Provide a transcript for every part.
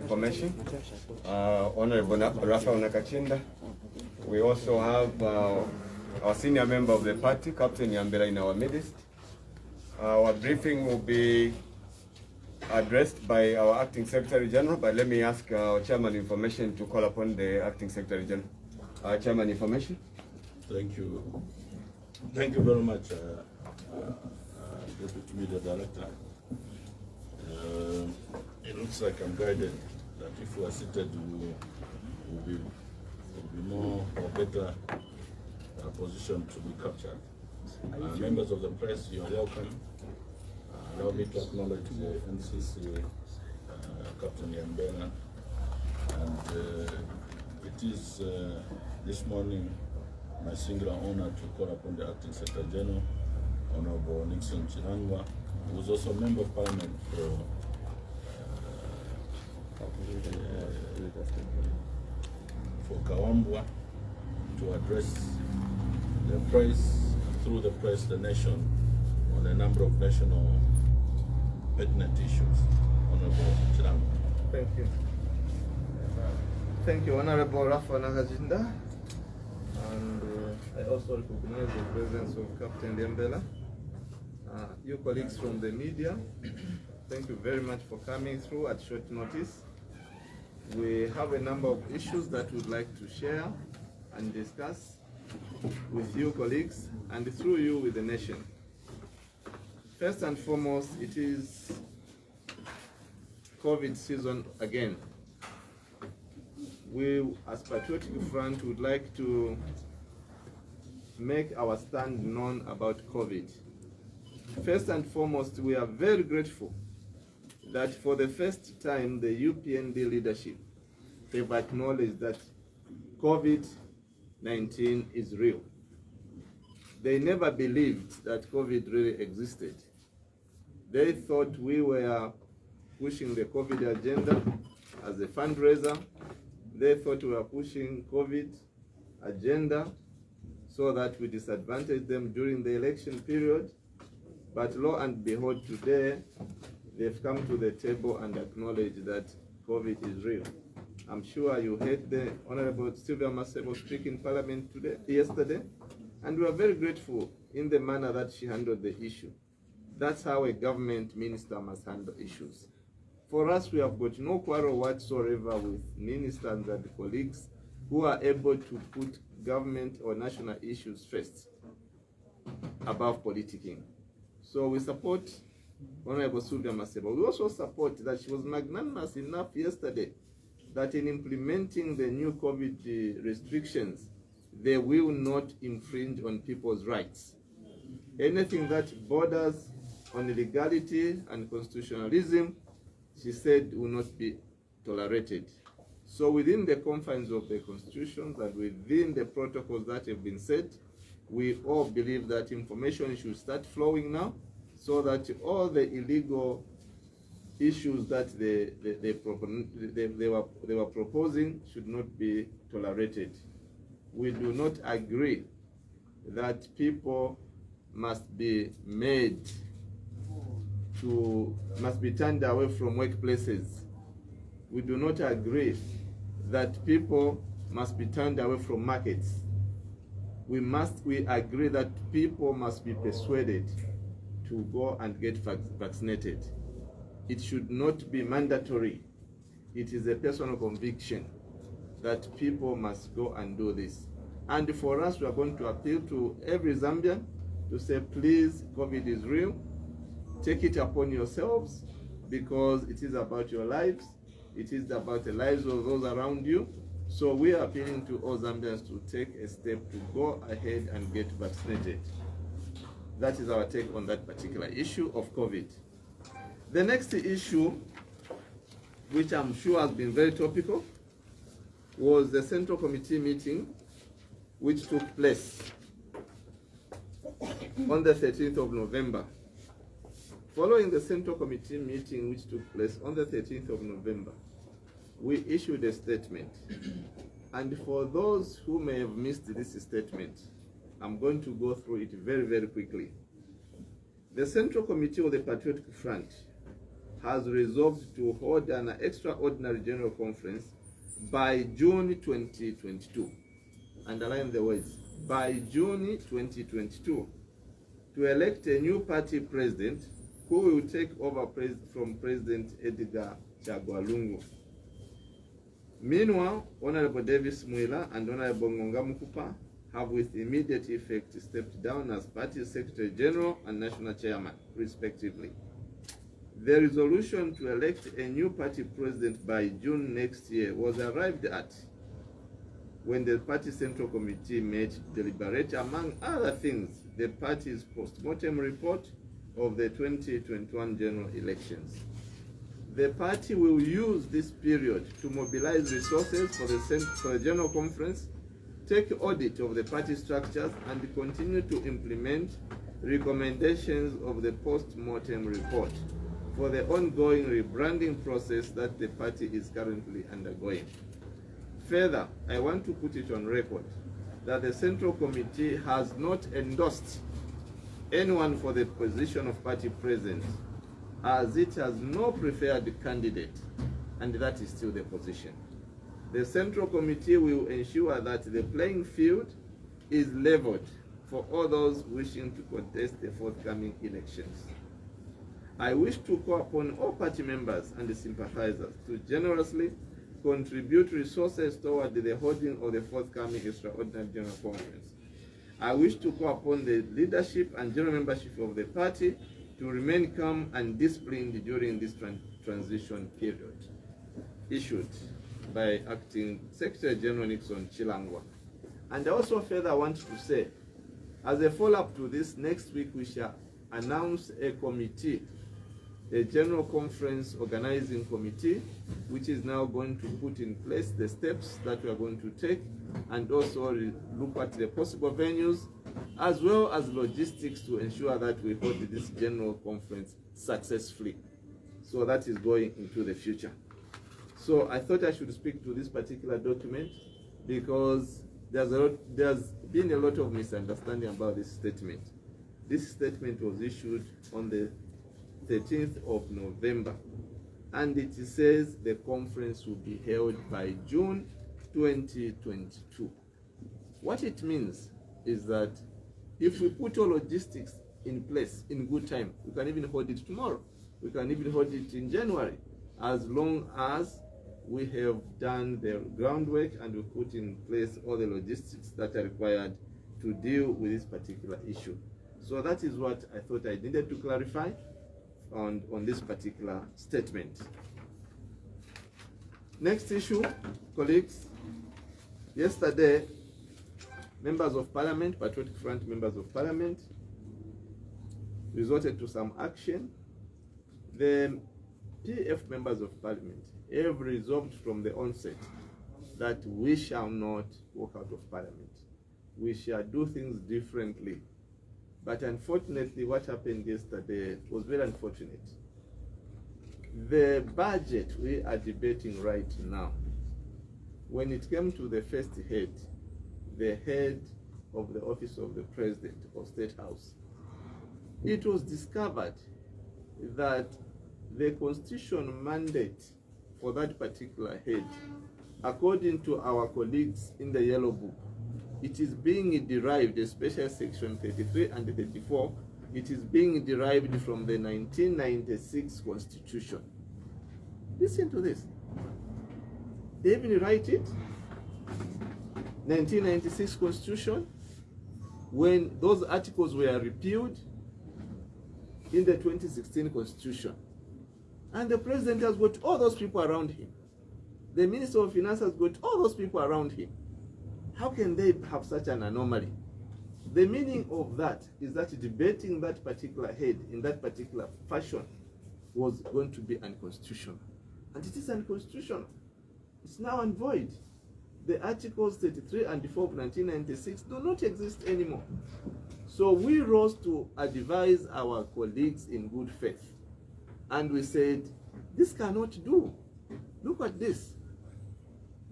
information, Honorable Rafael Nakachinda. We also have our senior member of the party, Captain Yambera, in our midst. Our briefing will be addressed by our Acting Secretary General, but let me ask our Chairman Information to call upon the Acting Secretary General. Chairman Information. Thank you. Thank you very much, Deputy Media Director. It looks like I'm guided that if we are seated, we'll be more or better position to be captured. Members of the press, you are welcome. Allow me to acknowledge the NCC, Captain Yambena, and it is this morning my singular honor to call upon the Acting Secretary General, Honorable Nickson Chilangwa, who is also a Member of Parliament for Kawambwa, to address the press, through the press, the nation, on a number of national pertinent issues. Honorable Chilangwa. Thank you. Thank you, Honorable Rafa Nakachinda. And I also recognize the presence of Captain Liembela. You colleagues from the media, thank you very much for coming through at short notice. We have a number of issues that we'd like to share and discuss with you colleagues and through you with the nation. First and foremost, it is COVID season again. We, as Patriotic Front, would like to make our stand known about COVID. First and foremost, we are very grateful that for the first time the UPND leadership have acknowledged that COVID-19 is real. They never believed that COVID really existed. They thought we were pushing the COVID agenda as a fundraiser. They thought we were pushing COVID agenda so that we disadvantage them during the election period. But lo and behold, today, they've come to the table and acknowledged that COVID is real. I'm sure you heard the Honorable Sylvia Masebo speak in Parliament yesterday, and we are very grateful in the manner that she handled the issue. That's how a government minister must handle issues. For us, we have got no quarrel whatsoever with ministers and colleagues who are able to put government or national issues first above politicking. So we support Honorable Sylvia Masebo. We also support that she was magnanimous enough yesterday that in implementing the new COVID restrictions, they will not infringe on people's rights. Anything that borders on legality and constitutionalism, she said, will not be tolerated. So within the confines of the Constitution and within the protocols that have been set, we all believe that information should start flowing now so that all the illegal issues that they were proposing should not be tolerated. We do not agree that people must be turned away from workplaces. We do not agree that people must be turned away from markets. We agree that people must be persuaded to go and get vaccinated. It should not be mandatory. It is a personal conviction that people must go and do this. And for us, we are going to appeal to every Zambian to say, please, COVID is real. Take it upon yourselves, because it is about your lives. It is about the lives of those around you. So we are appealing to all Zambians to take a step to go ahead and get vaccinated. That is our take on that particular issue of COVID. The next issue, which I'm sure has been very topical, was the Central Committee meeting, which took place on the 13th of November. Following the Central Committee meeting, which took place on the 13th of November, we issued a statement. And for those who may have missed this statement, I'm going to go through it very, very quickly. The Central Committee of the Patriotic Front has resolved to hold an extraordinary general conference by June 2022. Underline the words, by June 2022, to elect a new party president who will take over from President Edgar Chagwa Lungu. Meanwhile, Honorable Davis Mwila and Honorable Ngonga Mukupa have with immediate effect stepped down as Party Secretary General and National Chairman, respectively. The resolution to elect a new party president by June next year was arrived at when the Party Central Committee met to deliberate, among other things, the party's post-mortem report of the 2021 general elections. The party will use this period to mobilize resources for the General Conference, take audit of the party structures, and continue to implement recommendations of the post-mortem report for the ongoing rebranding process that the party is currently undergoing. Further, I want to put it on record that the Central Committee has not endorsed anyone for the position of party president, as it has no preferred candidate, and that is still the position. The Central Committee will ensure that the playing field is leveled for all those wishing to contest the forthcoming elections. I wish to call upon all party members and sympathizers to generously contribute resources toward the holding of the forthcoming extraordinary general conference. I wish to call upon the leadership and general membership of the party to remain calm and disciplined during this transition period. Issued by Acting Secretary General Nickson Chilangwa. And I also further want to say, as a follow-up to this, next week we shall announce a committee, a general conference organizing committee, which is now going to put in place the steps that we are going to take, and also look at the possible venues, as well as logistics to ensure that we hold this general conference successfully. So that is going into the future. So I thought I should speak to this particular document because there's been a lot of misunderstanding about this statement. This statement was issued on the 13th of November, and it says the conference will be held by June 2022. What it means is that if we put all logistics in place in good time, we can even hold it tomorrow. We can even hold it in January, as long as we have done the groundwork and we put in place all the logistics that are required to deal with this particular issue. So that is what I thought I needed to clarify on this particular statement. Next issue, colleagues. Yesterday, members of parliament, Patriotic Front members of parliament, resorted to some action. The PF members of parliament have resolved from the onset that we shall not walk out of parliament. We shall do things differently. But unfortunately, what happened yesterday was very unfortunate. The budget we are debating right now, when it came to the first head, the head of the office of the president of State House, it was discovered that the constitution mandate for that particular head, according to our colleagues in the Yellow Book, it is being derived, especially section 33 and 34, it is being derived from the 1996 Constitution. Listen to this. They even write it, 1996 Constitution, when those articles were repealed in the 2016 Constitution. And the president has got all those people around him. The Minister of Finance has got all those people around him. How can they have such an anomaly? The meaning of that is that debating that particular head in that particular fashion was going to be unconstitutional. And it is unconstitutional. It's now and void. The Articles 33 and 4 of 1996 do not exist anymore. So we rose to advise our colleagues in good faith. And we said, this cannot do. Look at this.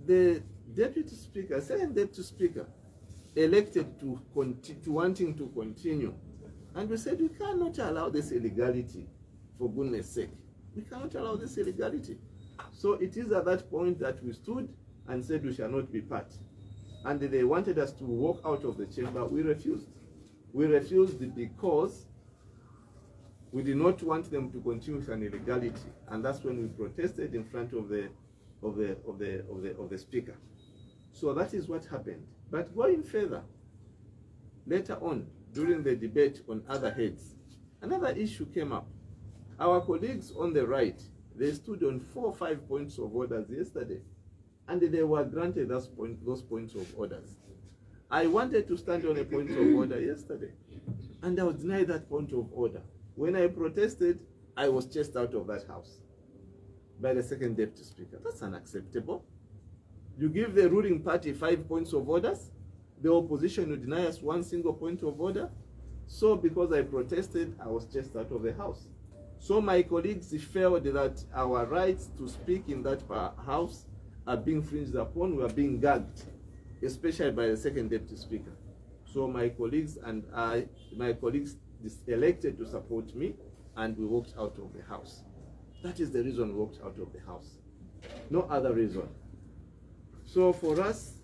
The Deputy Speaker, second Deputy Speaker, elected to wanting to continue. And we said, we cannot allow this illegality, for goodness sake. We cannot allow this illegality. So it is at that point that we stood and said we shall not be part. And they wanted us to walk out of the chamber. We refused. We refused because we did not want them to continue with an illegality. And that's when we protested in front of the speaker. So that is what happened. But going further, later on, during the debate on other heads, another issue came up. Our colleagues on the right, they stood on 4 or 5 points of orders yesterday, and they were granted those points of orders. I wanted to stand on a point of order yesterday, and I was denied that point of order. When I protested, I was chased out of that house by the second deputy speaker. That's unacceptable. You give the ruling party 5 points of orders, the opposition will deny us 1 single point of order. So because I protested, I was chased out of the house. So my colleagues felt that our rights to speak in that house are being infringed upon. We are being gagged, especially by the second deputy speaker. So my colleagues elected to support me, and we walked out of the house. That is the reason we walked out of the house. No other reason. So for us,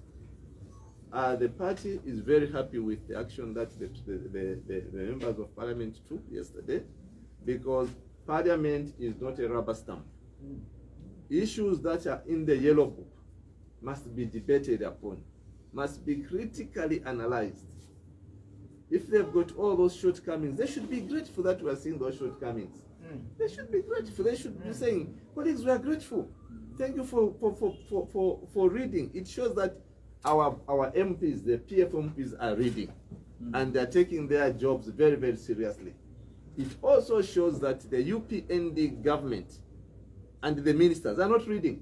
the party is very happy with the action that the members of parliament took yesterday, because parliament is not a rubber stamp. Issues that are in the yellow book must be debated upon, must be critically analyzed. If they've got all those shortcomings, they should be grateful that we are seeing those shortcomings. They should be grateful. They should be saying, colleagues, we are grateful. Thank you for reading. It shows that our MPs, the PF MPs, are reading, and they're taking their jobs very, very seriously. It also shows that the UPND government and the ministers are not reading.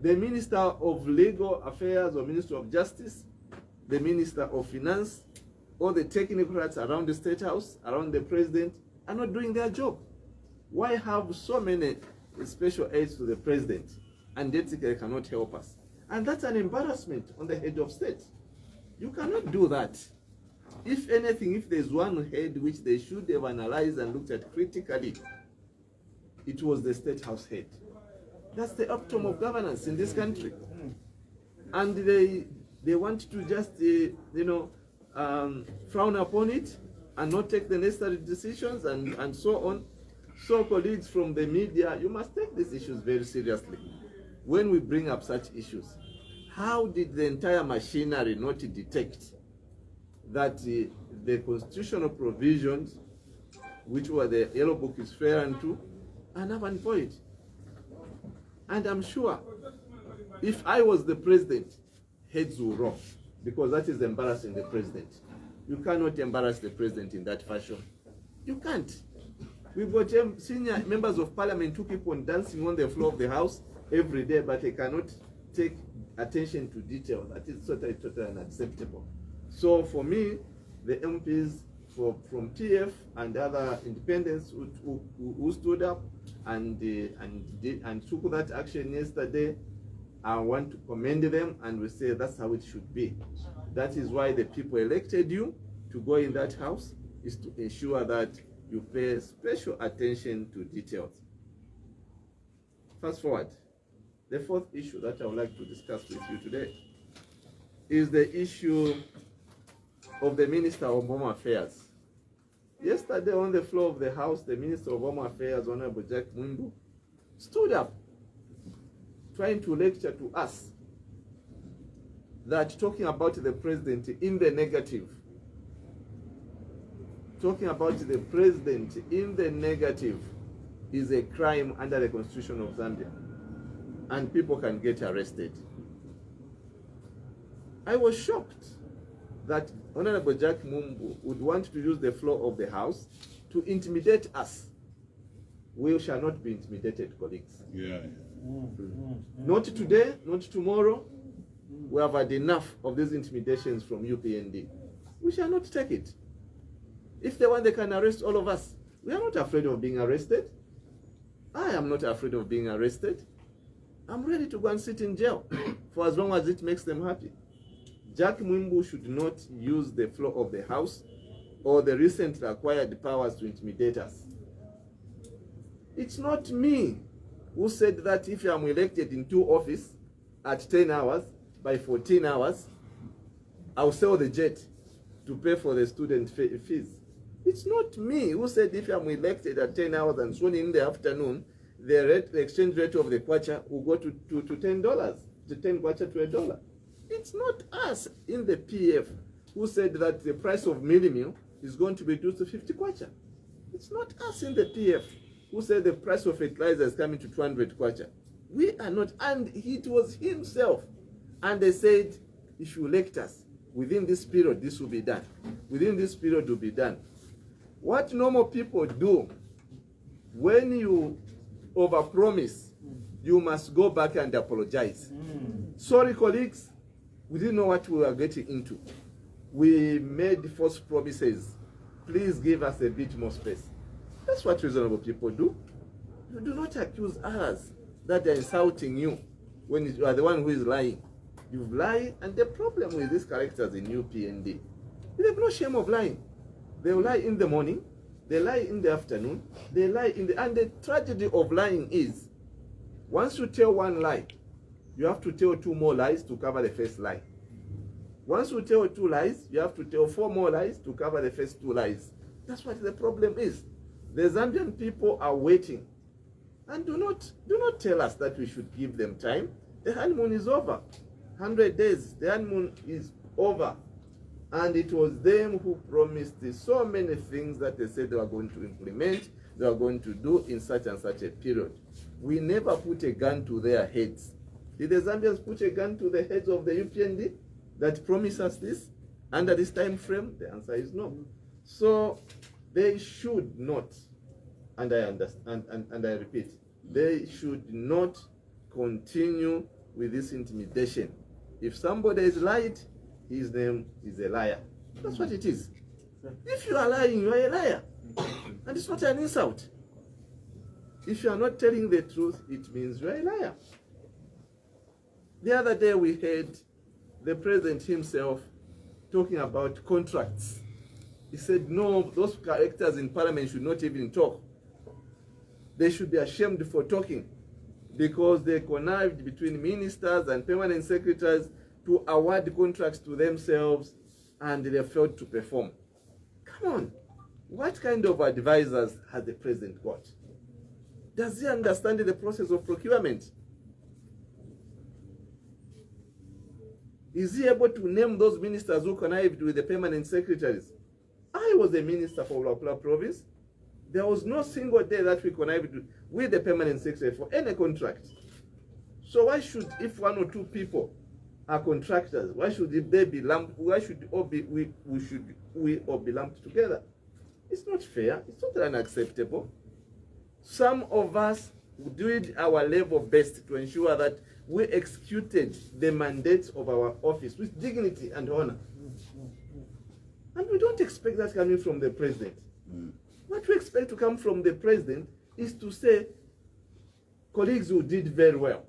The Minister of Legal Affairs or Minister of Justice, the Minister of Finance, all the technocrats around the State House, around the President, are not doing their job. Why have so many special aids to the President, and yet they cannot help us? And that's an embarrassment on the head of state. You cannot do that. If anything, if there's one head which they should have analyzed and looked at critically, it was the State House head. That's the epitome of governance in this country. And they want to just, frown upon it and not take the necessary decisions and so on. So colleagues from the media, you must take these issues very seriously. When we bring up such issues, how did the entire machinery not detect that the constitutional provisions, which were the yellow book is fair and true, are null and void? And I'm sure if I was the president, heads will roll, because that is embarrassing the president. You cannot embarrass the president in that fashion. You can't. We've got senior members of parliament who keep on dancing on the floor of the house every day, but they cannot take attention to detail. That is totally unacceptable. So for me, the MPs from TF and other independents who stood up and took that action yesterday, I want to commend them, and we say that's how it should be. That is why the people elected you to go in that house, is to ensure that you pay special attention to details. Fast forward. The fourth issue that I would like to discuss with you today is the issue of the Minister of Home Affairs. Yesterday on the floor of the House, the Minister of Home Affairs, Honorable Jack Mwimbu, stood up trying to lecture to us that talking about the president in the negative, is a crime under the Constitution of Zambia, and people can get arrested. I was shocked that Honorable Jack Mwimbu would want to use the floor of the House to intimidate us. We shall not be intimidated, colleagues. Not today, not tomorrow. We have had enough of these intimidations from UPND. We shall not take it. If they want, they can arrest all of us. We are not afraid of being arrested. I am not afraid of being arrested. I'm ready to go and sit in jail for as long as it makes them happy. Jack Mwimbu should not use the floor of the House or the recently acquired powers to intimidate us. It's not me who said that if I'm elected in 2 offices at 10 hours, by 14 hours, I'll sell the jet to pay for the student fees. It's not me who said if I'm elected at 10 hours and sworn in the afternoon, the exchange rate of the kwacha will go to $10, to 10 kwacha to $1. It's not us in the PF who said that the price of mealie meal is going to be reduced to 50 kwacha. It's not us in the PF who said the price of fertilizer is coming to 200 kwacha. We are not, and it was himself. And they said, if you elect us, within this period, this will be done. Within this period will be done. What normal people do, when you overpromise, you must go back and apologize. Sorry, colleagues, we didn't know what we were getting into. We made false promises. Please give us a bit more space. That's what reasonable people do. You do not accuse others that they're insulting you when you are the one who is lying. You've lied, and the problem with these characters in UPND, they have no shame of lying. They will lie in the morning, they lie in the afternoon, they lie in the... And the tragedy of lying is, once you tell one lie, you have to tell 2 more lies to cover the first lie. Once you tell 2 lies, you have to tell 4 more lies to cover the first 2 lies. That's what the problem is. The Zambian people are waiting. And do not tell us that we should give them time. The honeymoon is over. 100 days, the honeymoon is over. And it was them who promised so many things that they said they were going to implement, they were going to do in such and such a period. We never put a gun to their heads. Did the Zambians put a gun to the heads of the UPND that promised us this under this time frame? The answer is no. So they should not, and I understand, and I repeat, they should not continue with this intimidation. If somebody is lied, his name is a liar. That's what it is. If you are lying, you are a liar. And it's not an insult. If you are not telling the truth, it means you are a liar. The other day we heard the president himself talking about contracts. He said, no, those characters in parliament should not even talk. They should be ashamed for talking, because they connived between ministers and permanent secretaries to award contracts to themselves, and they failed to perform. Come on, what kind of advisors has the president got? Does he understand the process of procurement? Is he able to name those ministers who connived with the permanent secretaries? I was a minister for Luapula province. There was no single day that we connived with the permanent secretary for any contract. So why should, if 1 or 2 people are contractors, why should they be lumped? Why should we all be lumped together? It's not fair. It's not unacceptable. Some of us did our level best to ensure that we executed the mandates of our office with dignity and honor. And we don't expect that coming from the president. What we expect to come from the president is to say, colleagues who did very well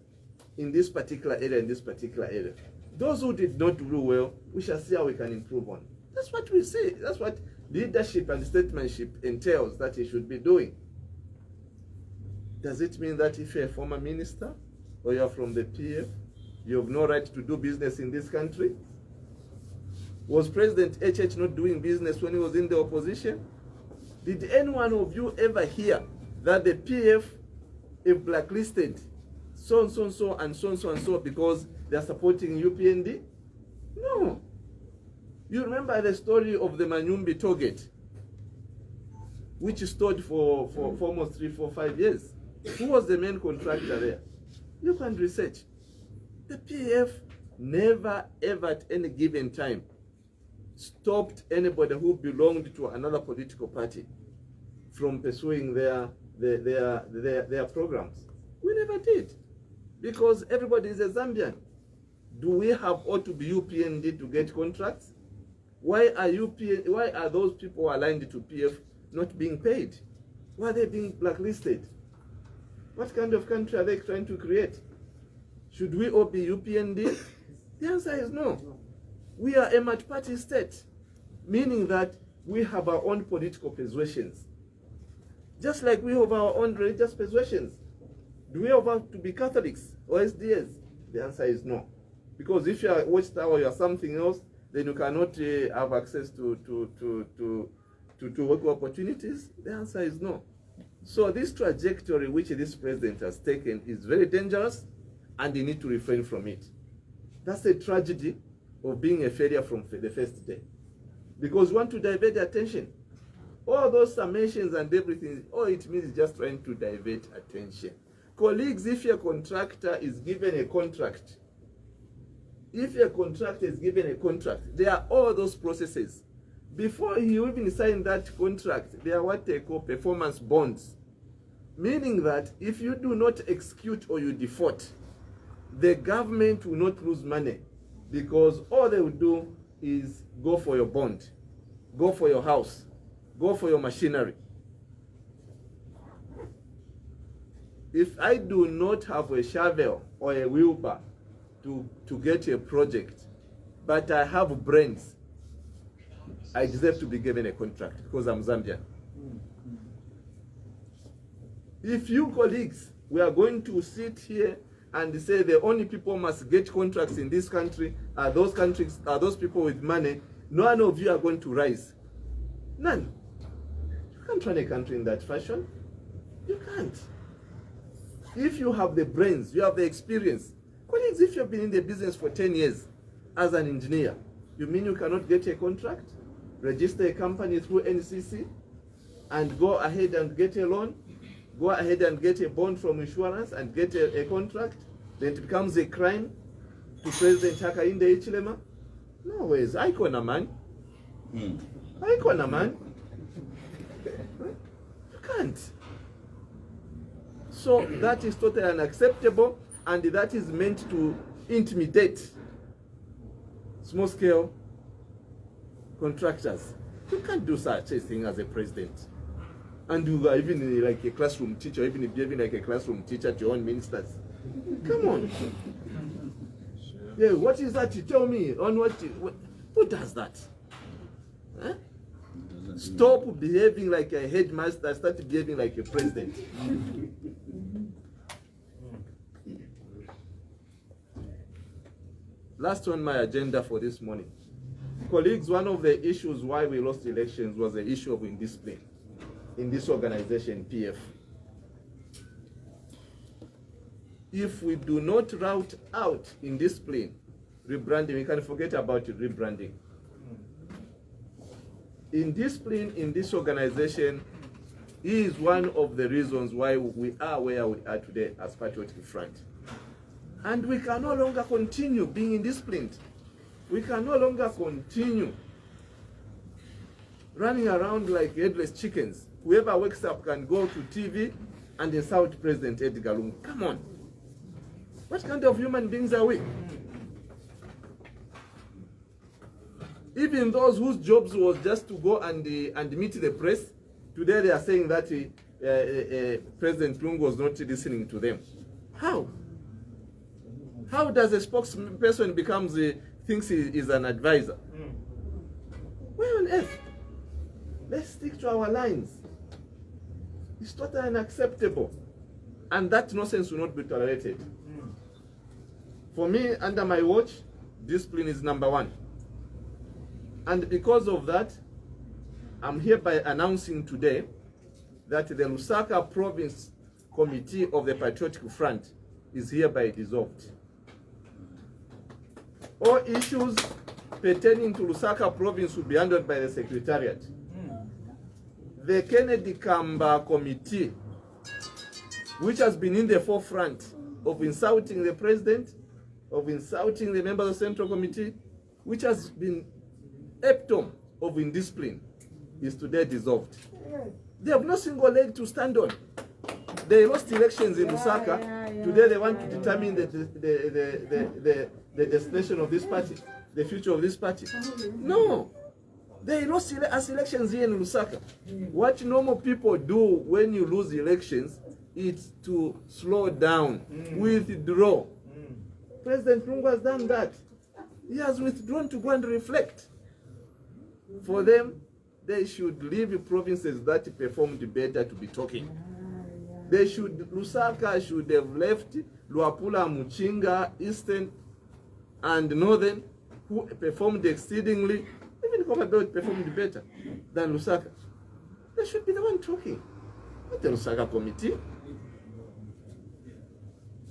in this particular area, in this particular area. Those who did not do well, we shall see how we can improve on. That's what we say. That's what leadership and statesmanship entails that he should be doing. Does it mean that if you're a former minister or you're from the PF, you have no right to do business in this country? Was President HH not doing business when he was in the opposition? Did any one of you ever hear that the PF have blacklisted so and so and so and so and so and so because they are supporting UPND? No. You remember the story of the Manyumbi toll gate, which stood for almost 3, 4, 5 years. Who was the main contractor there? You can research. The PF never ever at any given time stopped anybody who belonged to another political party from pursuing their programs. We never did, because everybody is a Zambian. Do we have ought to be UPND to get contracts? Why are those people aligned to PF not being paid? Why are they being blacklisted? What kind of country are they trying to create? Should we all be UPND? The answer is no. We are a multi-party state, meaning that we have our own political persuasions. Just like we have our own religious persuasions. Do we have to be Catholics or SDS? The answer is no. Because if you are Watchtower, you are something else, then you cannot have access to work opportunities. The answer is no. So this trajectory which this president has taken is very dangerous, and you need to refrain from it. That's the tragedy of being a failure from the first day. Because you want to divert the attention. All those summations and everything, all it means is just trying to divert attention. Colleagues, if your contractor is given a contract, there are all those processes. Before you even sign that contract, there are what they call performance bonds. Meaning that if you do not execute or you default, the government will not lose money, because all they will do is go for your bond, go for your house, go for your machinery. If I do not have a shovel or a wheelbarrow to get a project, but I have brains, I deserve to be given a contract because I'm Zambian. If you colleagues, we are going to sit here and say the only people must get contracts in this country are those people with money, none of you are going to rise. None. You can't run a country in that fashion. You can't. If you have the brains, you have the experience. Colleagues, if you've been in the business for 10 years as an engineer, you mean you cannot get a contract, register a company through NCC, and go ahead and get a loan, go ahead and get a bond from insurance and get a contract, then it becomes a crime to President Hakainde Hichilema? No ways. Icona man. Icona man. You can't. So that is totally unacceptable, and that is meant to intimidate small-scale contractors. You can't do such a thing as a president. And you are even like a classroom teacher, even behaving like a classroom teacher to your own ministers. Come on. Yeah, what is that? You tell me on who does that? Huh? Stop behaving like a headmaster, start behaving like a president. Last on my agenda for this morning. Colleagues, one of the issues why we lost elections was the issue of indiscipline in this organization, PF. If we do not route out indiscipline, rebranding, we can forget about rebranding. Indiscipline in this organization is one of the reasons why we are where we are today as Patriotic Front. And we can no longer continue being indisciplined. We can no longer continue running around like headless chickens. Whoever wakes up can go to TV and insult President Edgar Lungu. Come on. What kind of human beings are we? Even those whose jobs was just to go and meet the press, today they are saying that President Lungu was not listening to them. How? How does a spokesperson thinks he is an advisor? Where on earth? Let's stick to our lines. It's totally unacceptable. And that nonsense will not be tolerated. For me, under my watch, discipline is number one. And because of that, I'm hereby announcing today that the Lusaka Province Committee of the Patriotic Front is hereby dissolved. All issues pertaining to Lusaka Province will be handled by the Secretariat. The Kennedy Kamba Committee, which has been in the forefront of insulting the President, of insulting the members of the Central Committee, which has been epitome of indiscipline, is today dissolved. They have no single leg to stand on. They lost elections in Lusaka. Today they want to determine the destination of this party, the future of this party. No. They lost elections here in Lusaka. What normal people do when you lose elections is to slow down, withdraw. President Lungu has done that. He has withdrawn to go and reflect. For them, they should leave provinces that performed better to be talking. They should, Lusaka should have left Luapula, Muchinga, Eastern, and Northern, who performed exceedingly, even Komabelt performed better than Lusaka. They should be the one talking, not the Lusaka committee.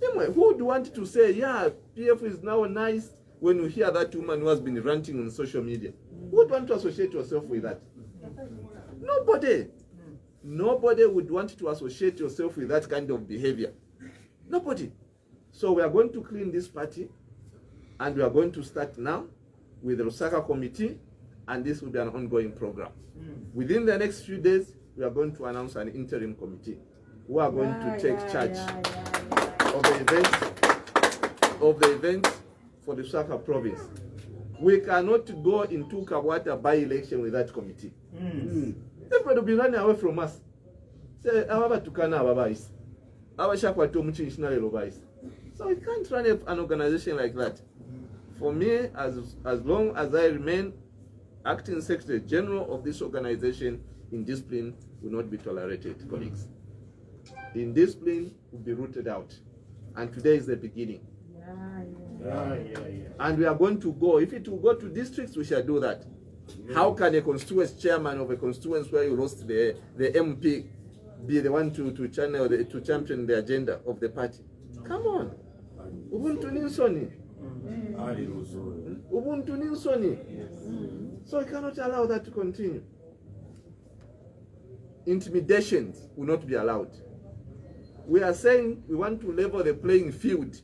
Anyway, who would want to say, yeah, PF is now nice when you hear that woman who has been ranting on social media? Who would want to associate yourself with that? Nobody. Nobody would want to associate yourself with that kind of behavior. Nobody. So we are going to clean this party, and we are going to start now with the Lusaka committee, and this will be an ongoing program. Within the next few days, we are going to announce an interim committee who are going to take charge of the events for the Lusaka province. We cannot go into Kabwata by-election with that committee. Everybody will be running away from us. Say, so we can't run an organization like that. For me, as long as I remain acting Secretary General of this organization, indiscipline will not be tolerated, colleagues. Indiscipline will be rooted out. And today is the beginning. And we are going to go, if it will go to districts, we shall do that. How can a constituency chairman of a constituency where you lost the MP be the one to champion the agenda of the party? Come on. Ubuntu Ninsoni. Ubuntu Ninsoni. So we cannot allow that to continue. Intimidations will not be allowed. We are saying we want to level the playing field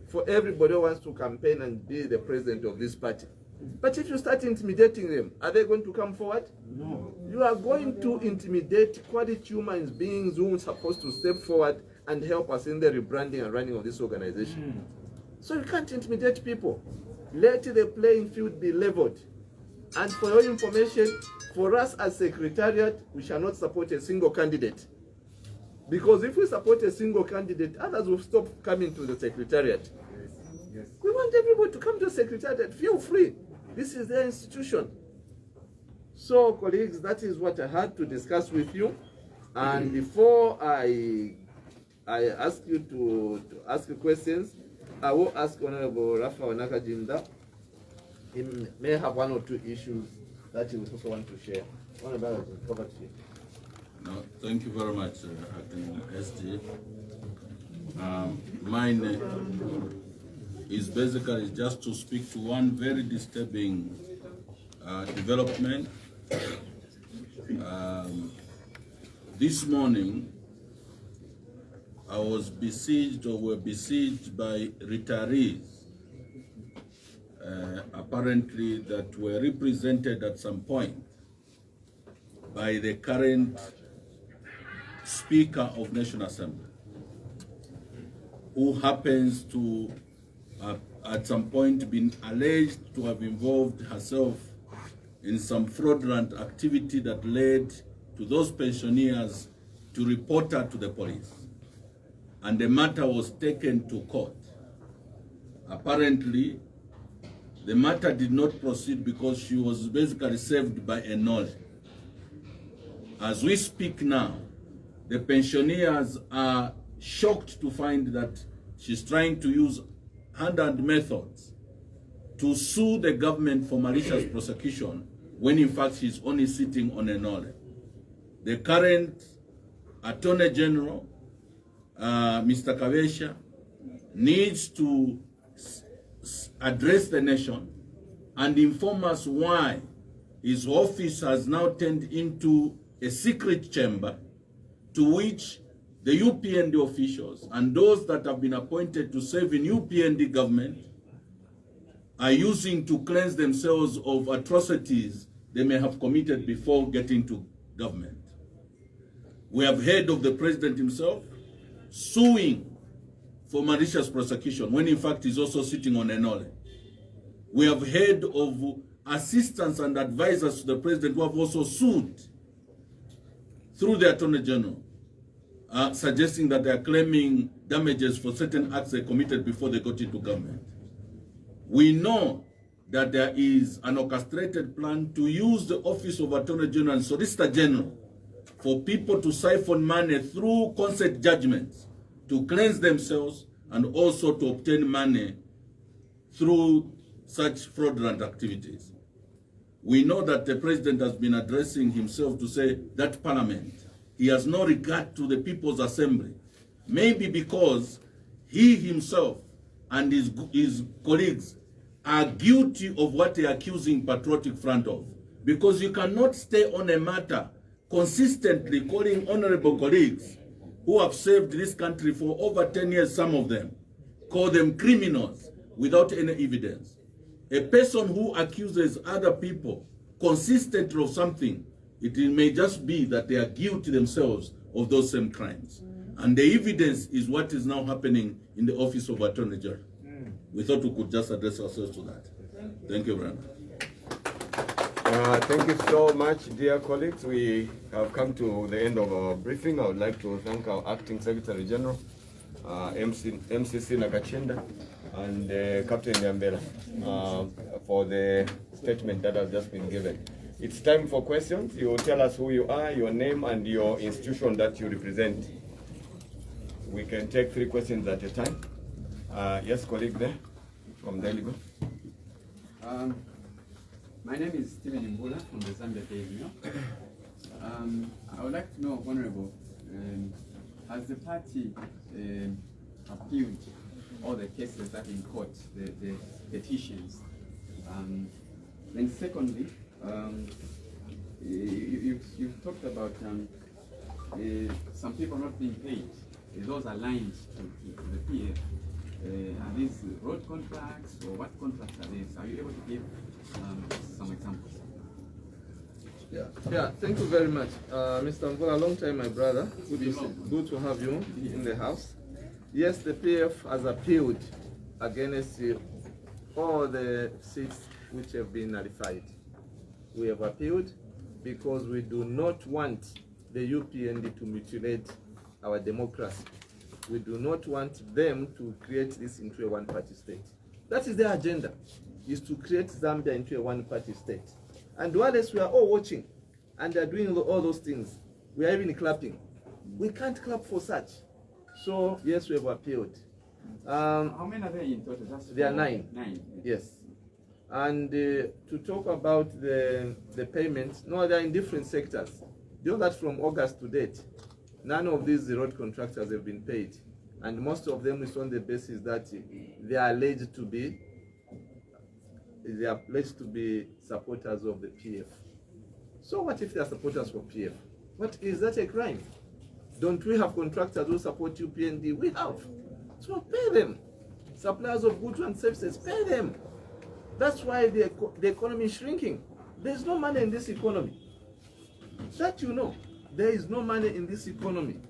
for everybody who wants to campaign and be the president of this party. But if you start intimidating them, are they going to come forward? No. You are going to intimidate quality human beings who are supposed to step forward and help us in the rebranding and running of this organization. So you can't intimidate people. Let the playing field be leveled. And for your information, for us as Secretariat, we shall not support a single candidate. Because if we support a single candidate, others will stop coming to the Secretariat. Yes. We want everybody to come to the Secretariat. Feel free. This is their institution. So, colleagues, that is what I had to discuss with you. And before I ask you to ask questions, I will ask Honorable Rafa Nakajinda. He may have one or two issues that he would also want to share. Honorable, over to you. No, thank you very much, Acting SG. Mine is basically just to speak to one very disturbing development. This morning, I was besieged or were besieged by retirees, apparently that were represented at some point by the current Speaker of National Assembly, who happens to at some point been alleged to have involved herself in some fraudulent activity that led to those pensioners to report her to the police. And the matter was taken to court. Apparently, the matter did not proceed because she was basically saved by a knowledge. As we speak now, the pensioners are shocked to find that she's trying to use hand-hand methods to sue the government for malicious prosecution when in fact she's only sitting on a knowledge. The current Attorney General, Mr. Kavesha, needs to address the nation and inform us why his office has now turned into a secret chamber to which the UPND officials and those that have been appointed to serve in UPND government are using to cleanse themselves of atrocities they may have committed before getting to government. We have heard of the president himself suing for malicious prosecution when in fact he's also sitting on a knowledge. We have heard of assistants and advisors to the president who have also sued through the Attorney General, suggesting that they are claiming damages for certain acts they committed before they got into government. We know that there is an orchestrated plan to use the Office of Attorney General and Solicitor General for people to siphon money through consent judgments to cleanse themselves and also to obtain money through such fraudulent activities. We know that the president has been addressing himself to say that parliament, he has no regard to the People's Assembly. Maybe because he himself and his colleagues are guilty of what they are accusing Patriotic Front of. Because you cannot stay on a matter consistently calling honorable colleagues who have saved this country for over 10 years, some of them, call them criminals without any evidence. A person who accuses other people consistently of something, it may just be that they are guilty themselves of those same crimes. And the evidence is what is now happening in the Office of Attorney General. We thought we could just address ourselves to that. Thank you very much. Thank you so much, dear colleagues. We have come to the end of our briefing. I would like to thank our Acting Secretary General, MCC Nakachinda, and Captain Yambela for the statement that has just been given. It's time for questions. You will tell us who you are, your name, and your institution that you represent. We can take 3 questions at a time. Yes, colleague there from Daily Go. My name is Stephen Mbula from the Zambia Daily Mail. I would like to know, Honorable, has the party appealed all the cases that in court, the petitions? Then secondly, you've talked about some people not being paid. Those aligned to the PF. Are these road contracts or what contracts are these? Are you able to give some examples? Yeah. Thank you very much, Mr. Mvola. Long time, my brother. Good to have you in the house. Yes, the PF has appealed against all the seats which have been nullified. We have appealed because we do not want the UPND to mutilate our democracy. We do not want them to create this into a one-party state. That is their agenda, is to create Zambia into a one-party state. And while we are all watching and they are doing all those things, we are even clapping. We can't clap for such. So yes, we have appealed. How many are there in total? There are 9. 9. Yes. And to talk about the payments, no, they are in different sectors. You know that from August to date, none of these road contractors have been paid, and most of them is on the basis that they are alleged to be supporters of the PF. So what if they are supporters of PF? What is that a crime? Don't we have contractors who support UPND? We have. So pay them. Suppliers of goods and services, pay them. That's why the economy is shrinking. There's no money in this economy. That you know. There is no money in this economy.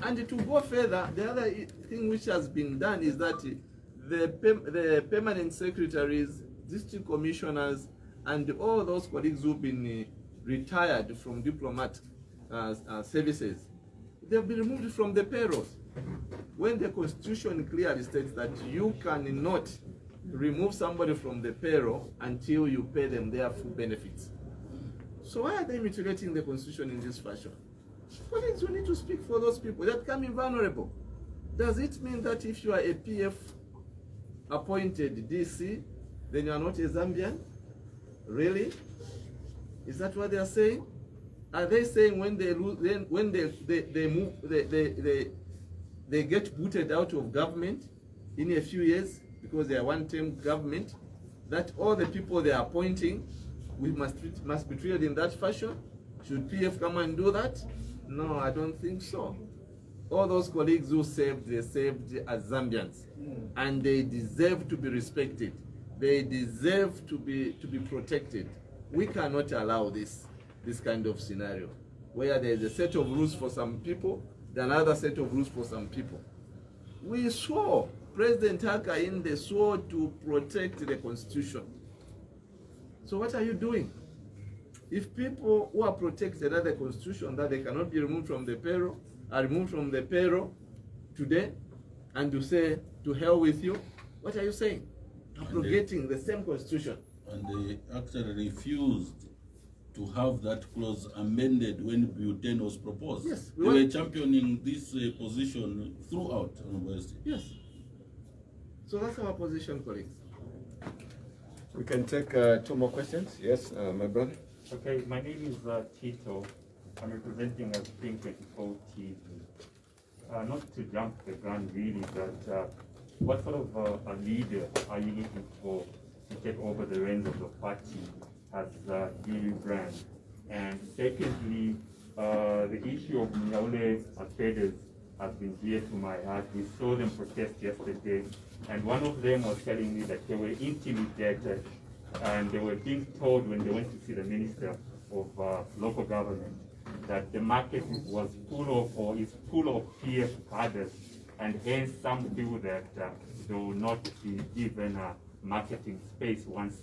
And to go further, the other thing which has been done is that the permanent secretaries, district commissioners, and all those colleagues who've been retired from diplomat services, they've been removed from the payrolls. When the Constitution clearly states that you cannot remove somebody from the payroll until you pay them their full benefits. So why are they mutilating the Constitution in this fashion? Colleagues, we need to speak for those people that can be vulnerable. Does it mean that if you are a PF appointed DC, then you are not a Zambian? Really? Is that what they are saying? Are they saying when they lose, when they get booted out of government in a few years because they are one-term government, that all the people they are appointing must be treated in that fashion? Should PF come and do that? No, I don't think so. All those colleagues who saved, they saved as Zambians, and they deserve to be respected. They deserve to be protected. We cannot allow this kind of scenario where there is a set of rules for some people, then another set of rules for some people. We swore, President Hakainde swore to protect the Constitution. So what are you doing? If people who are protected under the Constitution, that they cannot be removed from the payroll, are removed from the payroll today, and you say, to hell with you, what are you saying? abrogating the same constitution. And they actually refused to have that clause amended when Buten was proposed. Yes, they were championing this position throughout university. Yes. So that's our position, colleagues. We can take 2 more questions. Yes, my brother. Okay, my name is Tito. I'm representing a Spring 24 TV. Not to jump the gun really, but what sort of a leader are you looking for to take over the reins of the party as Gili brand? And secondly, the issue of Nyaule traders has been dear to my heart. We saw them protest yesterday, and one of them was telling me that they were intimidated and they were being told when they went to see the Minister of Local Government that the market was full of, or is full of PF cadres, and hence some feel that they will not be given a marketing space once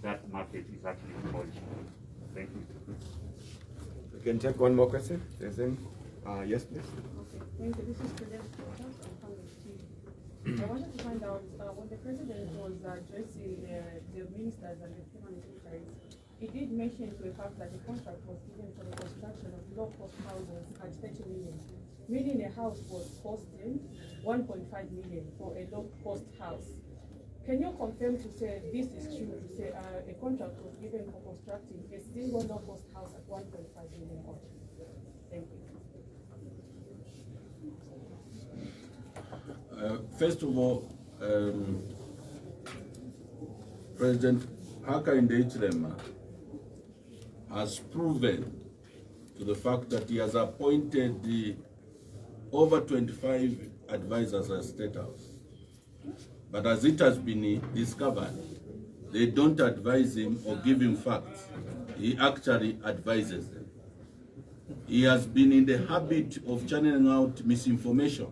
that market is actually abolished. Thank you. We can take 1 more question. Yes, please. Okay, thank you. This is Prudence I wanted to find out when the president was addressing the ministers and the permanent secretaries, he did mention to the fact that the contract was given for the construction of low-cost houses at 30 million, meaning a house was costing 1.5 million for a low-cost house. Can you confirm to say this is true, to say a contract was given for constructing a single low-cost house at 1.5 million? Thank you. First of all, President Hakainde Hichilema has proven to the fact that he has appointed over 25 advisors at State House. But as it has been discovered, they don't advise him or give him facts. He actually advises them. He has been in the habit of channeling out misinformation,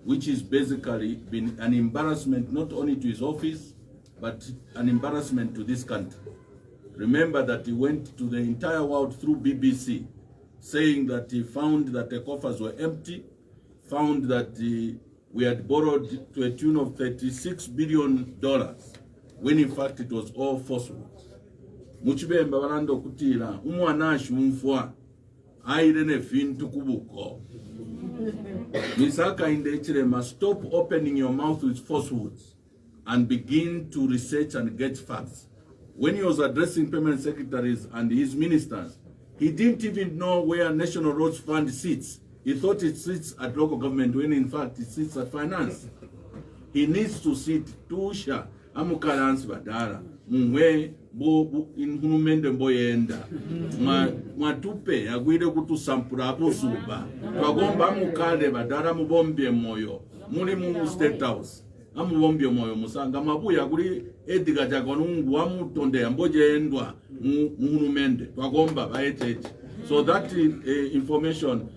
which is basically been an embarrassment not only to his office, but an embarrassment to this country. Remember that he went to the entire world through BBC, saying that he found that the coffers were empty, found that we had borrowed to a tune of $36 billion, when in fact it was all falsehoods. Muchibemba barando kutira, umwanashi umfwa, airene fintu kubuko. Mr. Hakainde Hichilema, stop opening your mouth with falsehoods and begin to research and get facts. When he was addressing permanent secretaries and his ministers, he didn't even know where National Roads Fund sits. He thought it sits at local government when in fact it sits at finance. He needs to sit tusha amukalansi badala mwe bo inhumende mboyenda mwatupe agwire kutusampula abusuba twagomba amukale badala mubombye moyo muli mu State House amubombye moyo musanga mabuya kuli ediga jagonungu amutonde ambojendwa muhumende twagomba baeteje. So that information,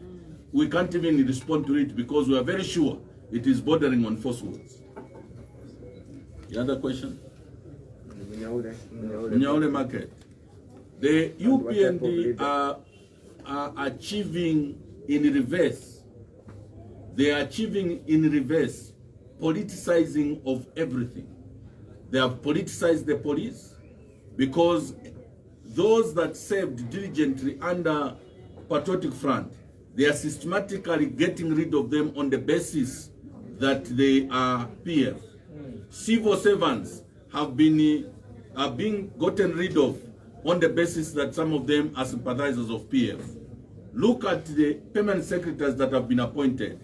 we can't even respond to it because we are very sure it is bordering on falsehoods. The other question? Nyaule market. The UPND are achieving in reverse. They are achieving in reverse politicizing of everything. They have politicized the police because those that served diligently under Patriotic Front, they are systematically getting rid of them on the basis that they are PF. Civil servants have been being gotten rid of on the basis that some of them are sympathizers of PF. Look at the permanent secretaries that have been appointed.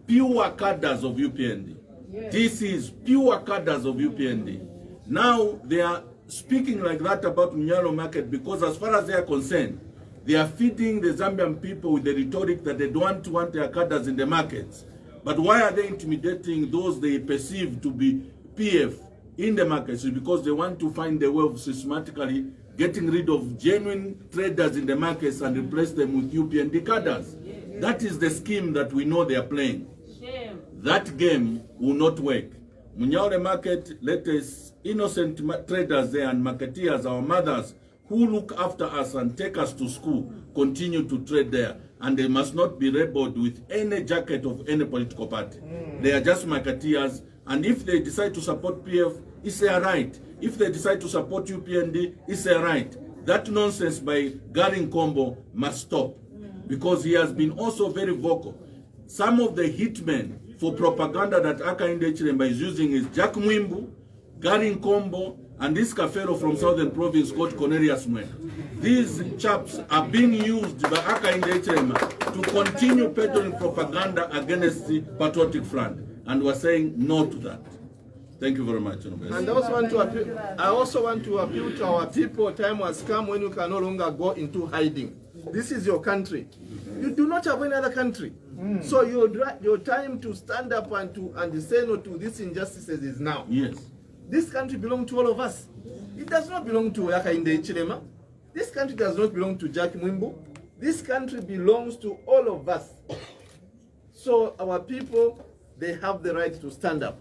Pure cadres of UPND. Yes. This is pure cadres of UPND. Now they are speaking like that about Mnyalo market because as far as they are concerned, they are feeding the Zambian people with the rhetoric that they don't want their cadres in the markets. But why are they intimidating those they perceive to be PF in the markets? It's because they want to find a way of systematically getting rid of genuine traders in the markets and replace them with UPND cadres. That is the scheme that we know they are playing. That game will not work. Munyaule market, let us innocent traders there and marketeers, our mothers, who look after us and take us to school, continue to trade there. And they must not be labeled with any jacket of any political party. They are just marketeers And if they decide to support PF, it's their right. If they decide to support UPND, it's their right. That nonsense by Gary Nkombo must stop, because he has been also very vocal. Some of the hitmen for propaganda that Hakainde Hichilema is using is Jack Mwimbu, Gary Nkombo, and this Kafero from Southern Province called Cornelius Mwe. These chaps are being used by Hakainde Hichilema to continue peddling propaganda against the Patriotic Front, and we're saying no to that. Thank you very much. And I also want to appeal to our people. Time has come when you can no longer go into hiding. This is your country. You do not have any other country. So your time to stand up and say no to these injustices is now. Yes. This country belongs to all of us. It does not belong to Hakainde Hichilema. This country does not belong to Jack Mwimbu. This country belongs to all of us. So our people, they have the right to stand up.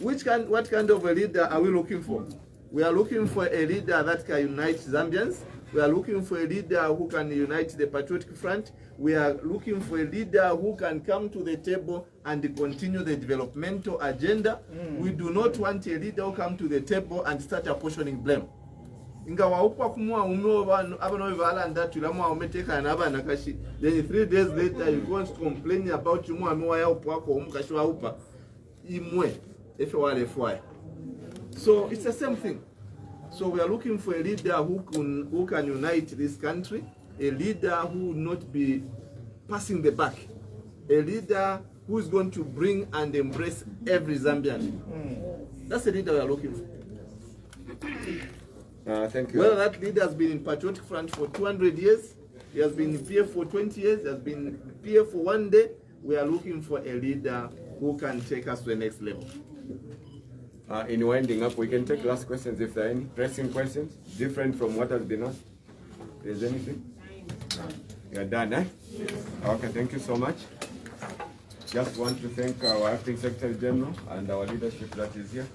What kind of a leader are we looking for? We are looking for a leader that can unite Zambians. We are looking for a leader who can unite the Patriotic Front. We are looking for a leader who can come to the table and continue the developmental agenda. We do not want a leader who come to the table and start apportioning blame. Then 3 days later you go and complain about so it's the same thing. So we are looking for a leader who can unite this country, a leader who will not be passing the buck, a leader who is going to bring and embrace every Zambian. That's the leader we are looking for. Thank you. Whether that leader has been in Patriotic Front for 200 years, he has been in PF for 20 years, he has been in PF for 1 day, we are looking for a leader who can take us to the next level. In winding up, we can take last questions if there are any pressing questions, different from what has been asked. Is there anything? You're done, eh? Okay, thank you so much. Just want to thank our Acting Secretary General and our leadership that is here.